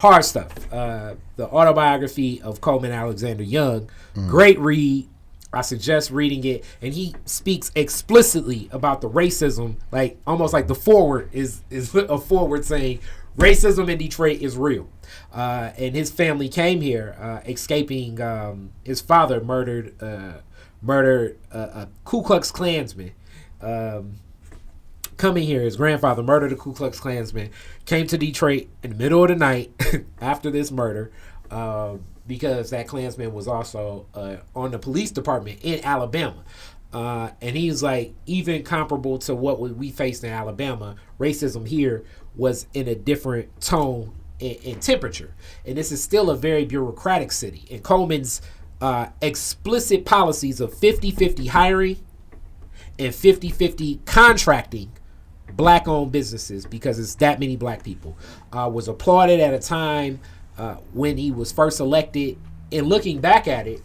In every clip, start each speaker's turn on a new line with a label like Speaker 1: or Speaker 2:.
Speaker 1: hard stuff. The autobiography of Coleman Alexander Young, great read. I suggest reading it, and he speaks explicitly about the racism, like almost like the forward is a forward saying racism in Detroit is real. And his family came here, escaping his father murdered a Ku Klux Klansman. Coming here, his grandfather murdered a Ku Klux Klansman, came to Detroit in the middle of the night after this murder, because that Klansman was also on the police department in Alabama. And he's like, even comparable to what we faced in Alabama, racism here was in a different tone and temperature. And this is still a very bureaucratic city. And Coleman's explicit policies of 50-50 hiring and 50-50 contracting black-owned businesses, because it's that many black people, was applauded at a time when he was first elected. And looking back at it,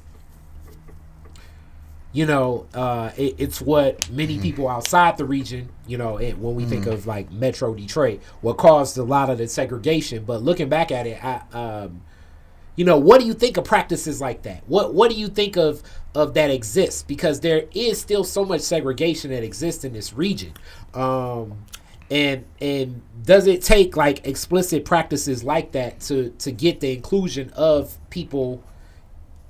Speaker 1: it's what many people outside the region, when we think of like Metro Detroit, what caused a lot of the segregation. But looking back at it, what do you think of practices like that? What do you think of that exists? Because there is still so much segregation that exists in this region. And does it take like explicit practices like that to get the inclusion of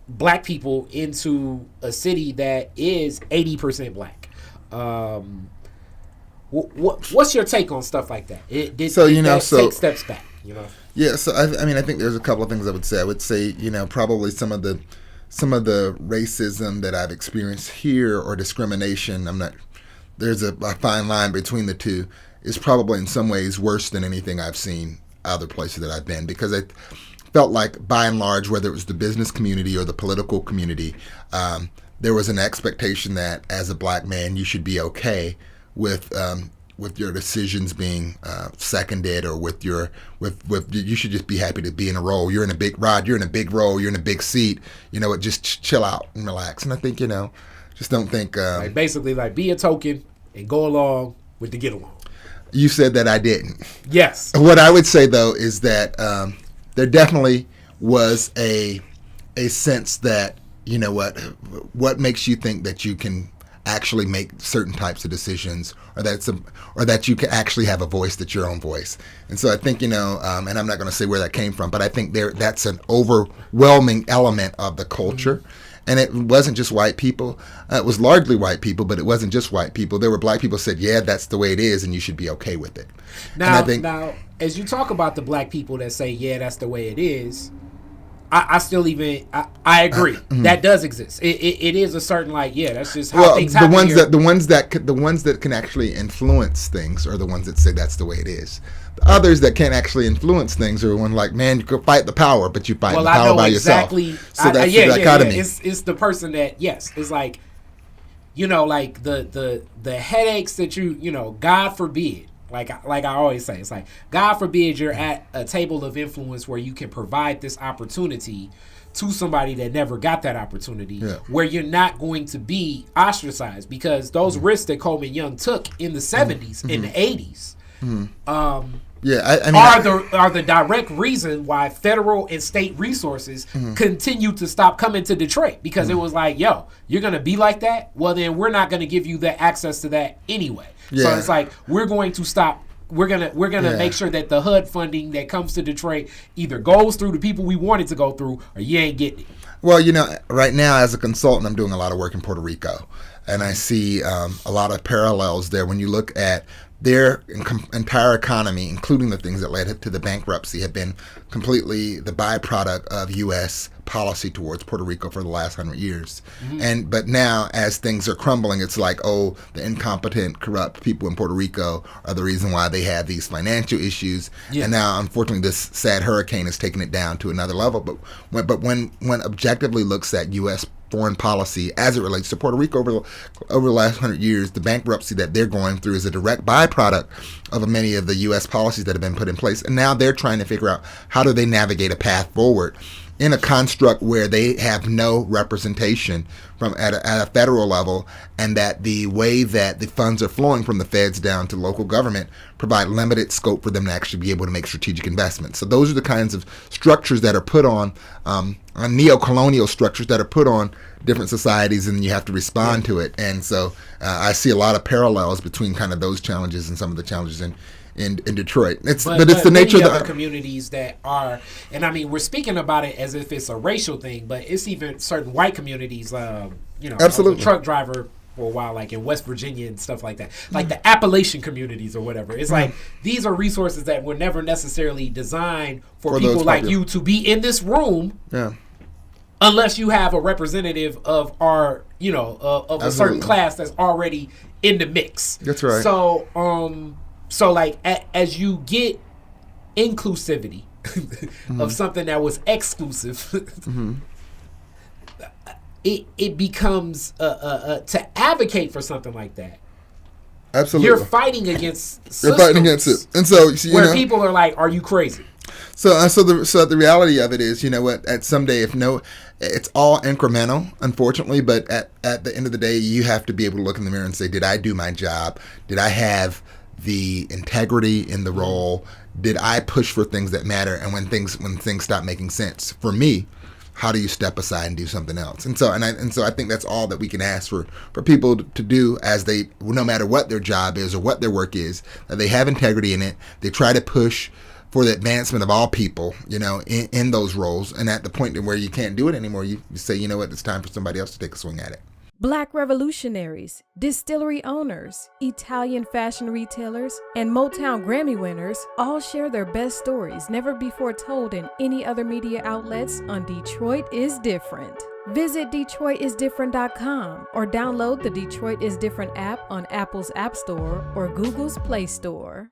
Speaker 1: black people into a city that is 80% black? What's your take on stuff like that? Did take steps back?
Speaker 2: Yeah, so I think there's a couple of things I would say. I would say, probably some of the racism that I've experienced here, or discrimination, there's a fine line between the two, is probably in some ways worse than anything I've seen other places that I've been, because I felt like, by and large, whether it was the business community or the political community, there was an expectation that as a black man you should be okay with your decisions being seconded, or with you should just be happy to be in a role. You're in a big ride, you're in a big role, you're in a big seat. Just chill out and relax. And I think just don't think
Speaker 1: like basically like be a token and go along with the get along.
Speaker 2: You said that I didn't.
Speaker 1: Yes.
Speaker 2: What I would say though is that there definitely was a sense that what makes you think that you can actually make certain types of decisions, or that you can actually have a voice that's your own voice. And so I think, and I'm not going to say where that came from, but I think that's an overwhelming element of the culture. Mm-hmm. And it wasn't just white people. It was largely white people, but it wasn't just white people. There were black people who said, yeah, that's the way it is, and you should be okay with it.
Speaker 1: Now, as you talk about the black people that say, yeah, that's the way it is, I still I agree. That does exist. It is a certain, like, yeah, that's just how things happen here.
Speaker 2: The ones that can actually influence things are the ones that say that's the way it is. The others that can't actually influence things are the ones like, man, you could fight the power, but you fight the power by
Speaker 1: exactly,
Speaker 2: yourself. So that's the dichotomy.
Speaker 1: Yeah. It's the person that, yes, it's like, like the headaches that God forbid. Like I always say, it's like, God forbid you're at a table of influence where you can provide this opportunity to somebody that never got that opportunity, where you're not going to be ostracized, because those risks that Coleman Young took in the 70s, in the 80s, are the direct reason why federal and state resources continue to stop coming to Detroit, because it was like, yo, you're going to be like that? Well, then we're not going to give you the access to that anyway. Yeah. So it's like, we're going to stop. We're gonna make sure that the HUD funding that comes to Detroit either goes through the people we want it to go through, or you ain't getting it.
Speaker 2: Well, right now as a consultant, I'm doing a lot of work in Puerto Rico, and I see a lot of parallels there. When you look at their entire economy, including the things that led to the bankruptcy, have been completely the byproduct of U.S. policy towards Puerto Rico for the last 100 years. But now, as things are crumbling, it's like, oh, the incompetent, corrupt people in Puerto Rico are the reason why they have these financial issues. Yeah. And now, unfortunately, this sad hurricane has taken it down to another level. But when objectively looks at U.S. foreign policy as it relates to Puerto Rico over the last 100 years, the bankruptcy that they're going through is a direct byproduct of many of the U.S. policies that have been put in place. And now they're trying to figure out, how do they navigate a path forward in a construct where they have no representation from at a federal level, and that the way that the funds are flowing from the feds down to local government provide limited scope for them to actually be able to make strategic investments. So those are the kinds of structures that are put on neo-colonial structures that are put on different societies, and you have to respond to it. And so I see a lot of parallels between kind of those challenges and some of the challenges in Detroit. But it's the nature of the
Speaker 1: communities that are, and I mean, we're speaking about it as if it's a racial thing, but it's even certain white communities. You know,
Speaker 2: absolutely.
Speaker 1: I was a truck driver for a while, like in West Virginia and stuff like that, like the Appalachian communities or whatever. It's like these are resources that were never necessarily designed for people like you to be in this room.
Speaker 2: Yeah.
Speaker 1: Unless you have a representative of our, you know, of a certain class that's already in the mix.
Speaker 2: That's right.
Speaker 1: So like as you get inclusivity of something that was exclusive, it becomes to advocate for something like that.
Speaker 2: Absolutely,
Speaker 1: you're fighting against systems.
Speaker 2: You're fighting against it, and so
Speaker 1: where people are like, "Are you crazy?"
Speaker 2: So the reality of it is, you know what? At someday, it's all incremental, unfortunately. But at the end of the day, you have to be able to look in the mirror and say, "Did I do my job? Did I have the integrity in the role? Did I push for things that matter? And when things stop making sense for me, how do you step aside and do something else?" And so I think that's all that we can ask for people to do, as they, no matter what their job is or what their work is, that they have integrity in it. They try to push for the advancement of all people, you know, in those roles. And at the point where you can't do it anymore, you say, you know what, it's time for somebody else to take a swing at it.
Speaker 3: Black revolutionaries, distillery owners, Italian fashion retailers, and Motown Grammy winners all share their best stories never before told in any other media outlets on Detroit is Different. Visit DetroitisDifferent.com or download the Detroit is Different app on Apple's App Store or Google's Play Store.